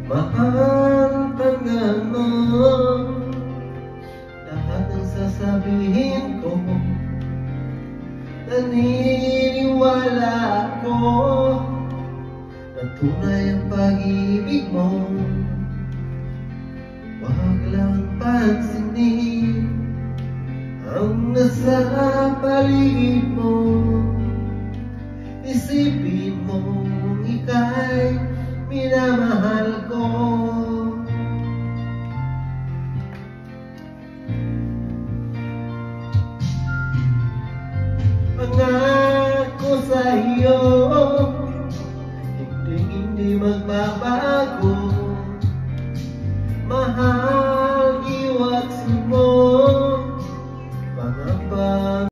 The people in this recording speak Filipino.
Mahal, tandaan mo lahat ng sasabihin ko. Naniniwala ako na tunay ang pag-ibig mo. Huwag lang pansinin ang nasa paligid mo. Isipin mong ika'y minamahal ko. Pangako sa iyo